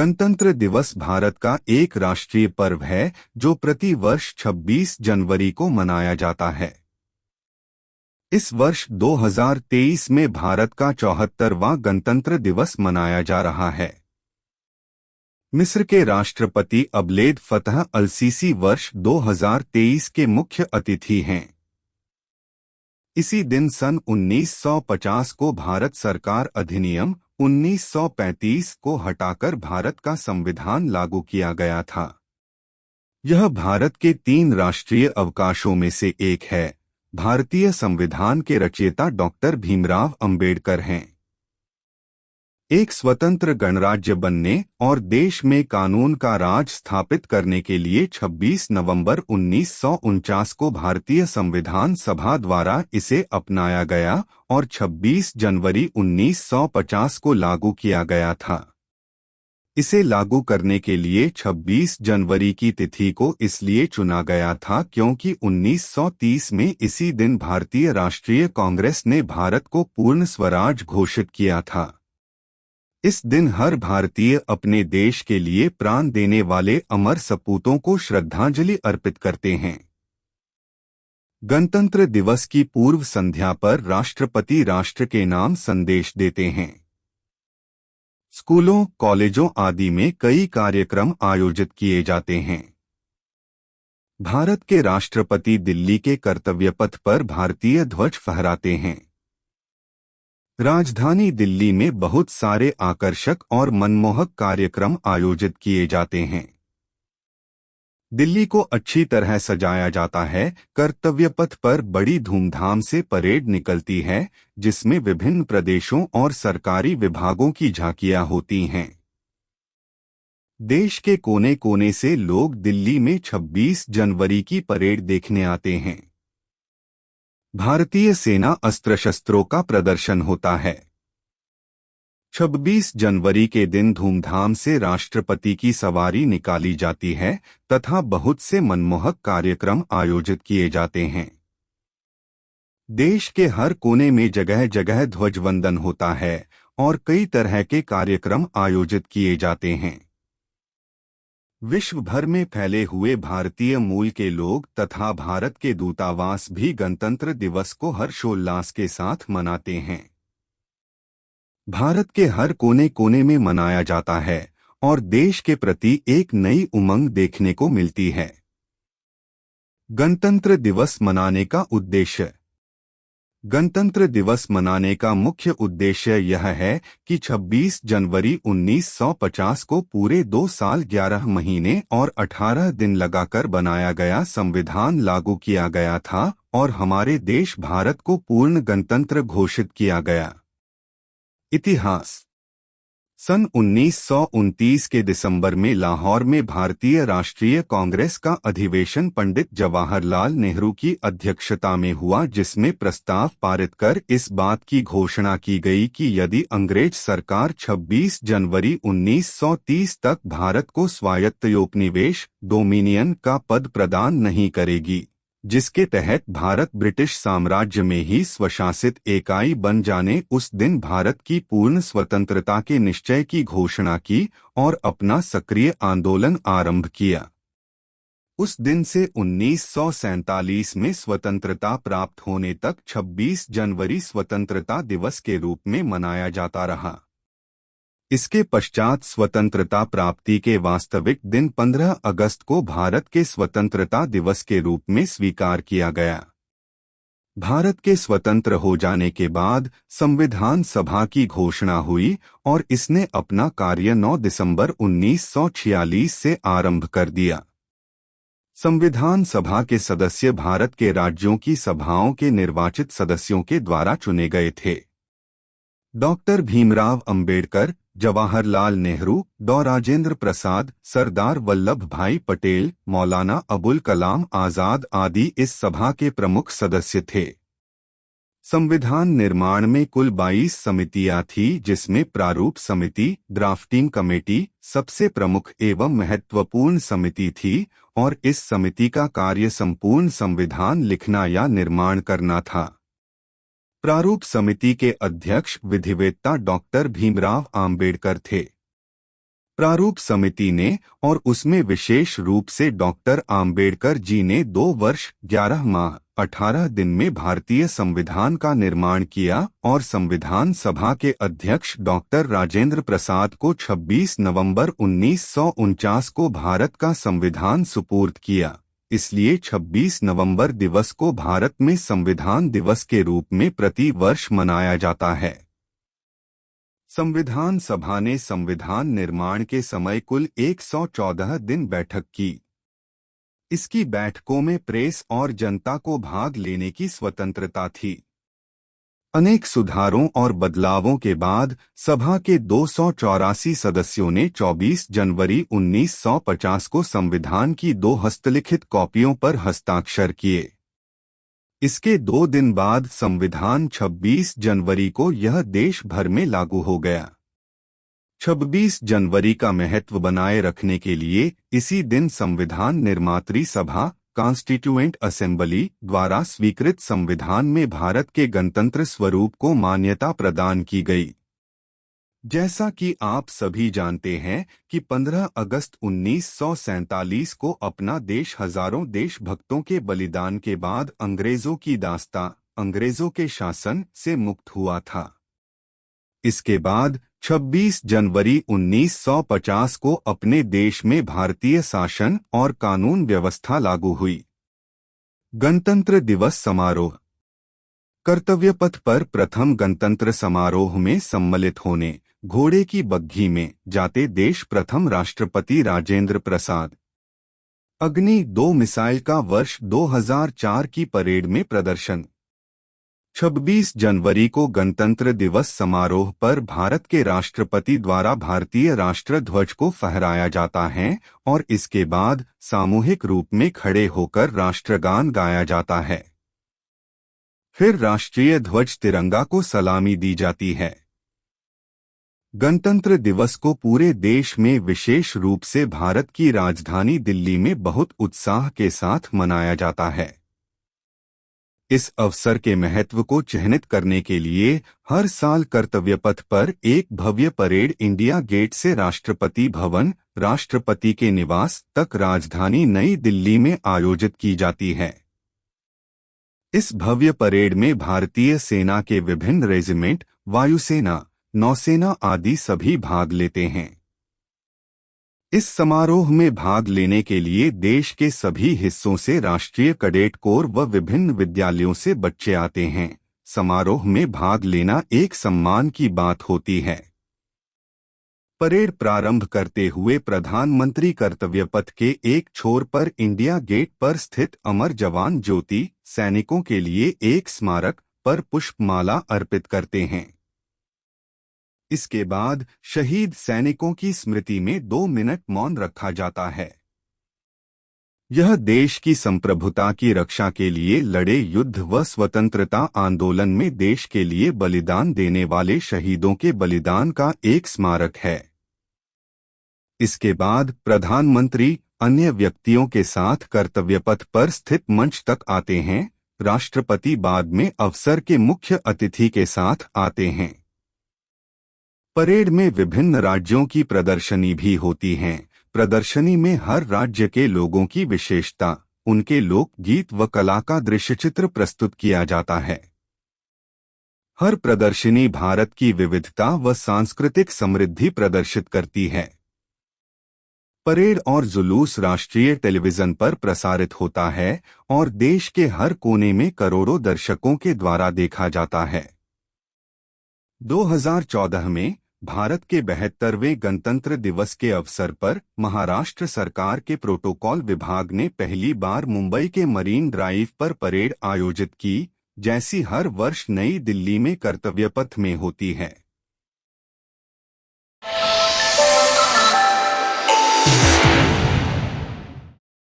गणतंत्र दिवस भारत का एक राष्ट्रीय पर्व है जो प्रति वर्ष 26 जनवरी को मनाया जाता है। इस वर्ष 2023 में भारत का 74वां गणतंत्र दिवस मनाया जा रहा है। मिस्र के राष्ट्रपति अब्देल फतह अल सीसी वर्ष 2023 के मुख्य अतिथि हैं। इसी दिन सन 1950 को भारत सरकार अधिनियम 1935 को हटाकर भारत का संविधान लागू किया गया था। यह भारत के 3 राष्ट्रीय अवकाशों में से एक है। भारतीय संविधान के रचयिता डॉक्टर भीमराव अंबेडकर हैं। एक स्वतंत्र गणराज्य बनने और देश में कानून का राज स्थापित करने के लिए 26 नवंबर 1949 को भारतीय संविधान सभा द्वारा इसे अपनाया गया और 26 जनवरी 1950 को लागू किया गया था। इसे लागू करने के लिए 26 जनवरी की तिथि को इसलिए चुना गया था क्योंकि 1930 में इसी दिन भारतीय राष्ट्रीय कांग्रेस ने भारत को पूर्ण स्वराज घोषित किया था। इस दिन हर भारतीय अपने देश के लिए प्राण देने वाले अमर सपूतों को श्रद्धांजलि अर्पित करते हैं। गणतंत्र दिवस की पूर्व संध्या पर राष्ट्रपति राष्ट्र के नाम संदेश देते हैं। स्कूलों, कॉलेजों आदि में कई कार्यक्रम आयोजित किए जाते हैं। भारत के राष्ट्रपति दिल्ली के कर्तव्य पथ पर भारतीय ध्वज फहराते हैं। राजधानी दिल्ली में बहुत सारे आकर्षक और मनमोहक कार्यक्रम आयोजित किए जाते हैं। दिल्ली को अच्छी तरह सजाया जाता है। कर्तव्य पथ पर बड़ी धूमधाम से परेड निकलती है, जिसमें विभिन्न प्रदेशों और सरकारी विभागों की झांकियां होती हैं। देश के कोने कोने से लोग दिल्ली में 26 जनवरी की परेड देखने आते हैं। भारतीय सेना अस्त्र शस्त्रों का प्रदर्शन होता है। 26 जनवरी के दिन धूमधाम से राष्ट्रपति की सवारी निकाली जाती है तथा बहुत से मनमोहक कार्यक्रम आयोजित किए जाते हैं। देश के हर कोने में जगह जगह ध्वजवंदन होता है और कई तरह के कार्यक्रम आयोजित किए जाते हैं। विश्व भर में फैले हुए भारतीय मूल के लोग तथा भारत के दूतावास भी गणतंत्र दिवस को हर्षोल्लास के साथ मनाते हैं। भारत के हर कोने कोने में मनाया जाता है और देश के प्रति एक नई उमंग देखने को मिलती है। गणतंत्र दिवस मनाने का उद्देश्य। गणतंत्र दिवस मनाने का मुख्य उद्देश्य यह है कि 26 जनवरी 1950 को पूरे 2 साल 11 महीने और 18 दिन लगाकर बनाया गया संविधान लागू किया गया था और हमारे देश भारत को पूर्ण गणतंत्र घोषित किया गया। इतिहास। सन 1929 के दिसंबर में लाहौर में भारतीय राष्ट्रीय कांग्रेस का अधिवेशन पंडित जवाहरलाल नेहरू की अध्यक्षता में हुआ, जिसमें प्रस्ताव पारित कर इस बात की घोषणा की गई कि यदि अंग्रेज सरकार 26 जनवरी 1930 तक भारत को स्वायत्तोपनिवेश डोमिनियन का पद प्रदान नहीं करेगी, जिसके तहत भारत ब्रिटिश साम्राज्य में ही स्वशासित इकाई बन जाने, उस दिन भारत की पूर्ण स्वतंत्रता के निश्चय की घोषणा की और अपना सक्रिय आंदोलन आरंभ किया। उस दिन से 1947 में स्वतंत्रता प्राप्त होने तक 26 जनवरी स्वतंत्रता दिवस के रूप में मनाया जाता रहा। इसके पश्चात स्वतंत्रता प्राप्ति के वास्तविक दिन 15 अगस्त को भारत के स्वतंत्रता दिवस के रूप में स्वीकार किया गया। भारत के स्वतंत्र हो जाने के बाद संविधान सभा की घोषणा हुई और इसने अपना कार्य 9 दिसंबर 1946 से आरंभ कर दिया। संविधान सभा के सदस्य भारत के राज्यों की सभाओं के निर्वाचित सदस्यों के द्वारा चुने गए थे। डॉक्टर भीमराव अंबेडकर, जवाहरलाल नेहरू, डॉ राजेंद्र प्रसाद, सरदार वल्लभ भाई पटेल, मौलाना अबुल कलाम आजाद आदि इस सभा के प्रमुख सदस्य थे। संविधान निर्माण में कुल 22 समितियां थीं, जिसमें प्रारूप समिति, ड्राफ्टिंग कमेटी सबसे प्रमुख एवं महत्वपूर्ण समिति थी और इस समिति का कार्य संपूर्ण संविधान लिखना या निर्माण करना था। प्रारूप समिति के अध्यक्ष विधिवेत्ता डॉक्टर भीमराव आम्बेडकर थे। प्रारूप समिति ने और उसमें विशेष रूप से डॉक्टर आम्बेडकर जी ने 2 वर्ष 11 माह 18 दिन में भारतीय संविधान का निर्माण किया और संविधान सभा के अध्यक्ष डॉक्टर राजेंद्र प्रसाद को 26 नवंबर 1949 को भारत का संविधान सुपुर्द किया। इसलिए 26 नवंबर दिवस को भारत में संविधान दिवस के रूप में प्रति वर्ष मनाया जाता है। संविधान सभा ने संविधान निर्माण के समय कुल 114 दिन बैठक की। इसकी बैठकों में प्रेस और जनता को भाग लेने की स्वतंत्रता थी। अनेक सुधारों और बदलावों के बाद सभा के 284 सदस्यों ने 24 जनवरी 1950 को संविधान की 2 हस्तलिखित कॉपियों पर हस्ताक्षर किए। इसके 2 दिन बाद संविधान 26 जनवरी को यह देश भर में लागू हो गया। 26 जनवरी का महत्व बनाए रखने के लिए इसी दिन संविधान निर्मात्री सभा कॉन्स्टिट्यूएंट असेंबली द्वारा स्वीकृत संविधान में भारत के गणतंत्र स्वरूप को मान्यता प्रदान की गई। जैसा कि आप सभी जानते हैं कि 15 अगस्त 1947 को अपना देश हजारों देशभक्तों के बलिदान के बाद अंग्रेजों की दास्तां, अंग्रेजों के शासन से मुक्त हुआ था। इसके बाद 26 जनवरी 1950 को अपने देश में भारतीय शासन और कानून व्यवस्था लागू हुई। गणतंत्र दिवस समारोह। कर्तव्य पथ पर प्रथम गणतंत्र समारोह में सम्मिलित होने घोड़े की बग्घी में जाते देश प्रथम राष्ट्रपति राजेंद्र प्रसाद। अग्नि 2 मिसाइल का वर्ष 2004 की परेड में प्रदर्शन। 26 जनवरी को गणतंत्र दिवस समारोह पर भारत के राष्ट्रपति द्वारा भारतीय राष्ट्र ध्वज को फहराया जाता है और इसके बाद सामूहिक रूप में खड़े होकर राष्ट्रगान गाया जाता है। फिर राष्ट्रीय ध्वज तिरंगा को सलामी दी जाती है। गणतंत्र दिवस को पूरे देश में विशेष रूप से भारत की राजधानी दिल्ली में बहुत उत्साह के साथ मनाया जाता है। इस अवसर के महत्व को चिह्नित करने के लिए हर साल कर्तव्य पथ पर एक भव्य परेड इंडिया गेट से राष्ट्रपति भवन, राष्ट्रपति के निवास तक राजधानी नई दिल्ली में आयोजित की जाती है। इस भव्य परेड में भारतीय सेना के विभिन्न रेजिमेंट, वायुसेना, नौसेना आदि सभी भाग लेते हैं। इस समारोह में भाग लेने के लिए देश के सभी हिस्सों से राष्ट्रीय कैडेट कोर व विभिन्न विद्यालयों से बच्चे आते हैं। समारोह में भाग लेना एक सम्मान की बात होती है। परेड प्रारंभ करते हुए प्रधानमंत्री कर्तव्य पथ के एक छोर पर इंडिया गेट पर स्थित अमर जवान ज्योति सैनिकों के लिए एक स्मारक पर पुष्पमाला अर्पित करते हैं। इसके बाद शहीद सैनिकों की स्मृति में 2 मिनट मौन रखा जाता है। यह देश की संप्रभुता की रक्षा के लिए लड़े युद्ध व स्वतंत्रता आंदोलन में देश के लिए बलिदान देने वाले शहीदों के बलिदान का एक स्मारक है। इसके बाद प्रधानमंत्री अन्य व्यक्तियों के साथ कर्तव्य पथ पर स्थित मंच तक आते हैं। राष्ट्रपति बाद में अवसर के मुख्य अतिथि के साथ आते हैं। परेड में विभिन्न राज्यों की प्रदर्शनी भी होती हैं। प्रदर्शनी में हर राज्य के लोगों की विशेषता, उनके लोक गीत व कला का दृश्यचित्र प्रस्तुत किया जाता है। हर प्रदर्शनी भारत की विविधता व सांस्कृतिक समृद्धि प्रदर्शित करती है। परेड और जुलूस राष्ट्रीय टेलीविजन पर प्रसारित होता है और देश के हर कोने में करोड़ों दर्शकों के द्वारा देखा जाता है। 2014 में भारत के 72वें गणतंत्र दिवस के अवसर पर महाराष्ट्र सरकार के प्रोटोकॉल विभाग ने पहली बार मुंबई के मरीन ड्राइव पर परेड आयोजित की, जैसी हर वर्ष नई दिल्ली में कर्तव्य पथ में होती है।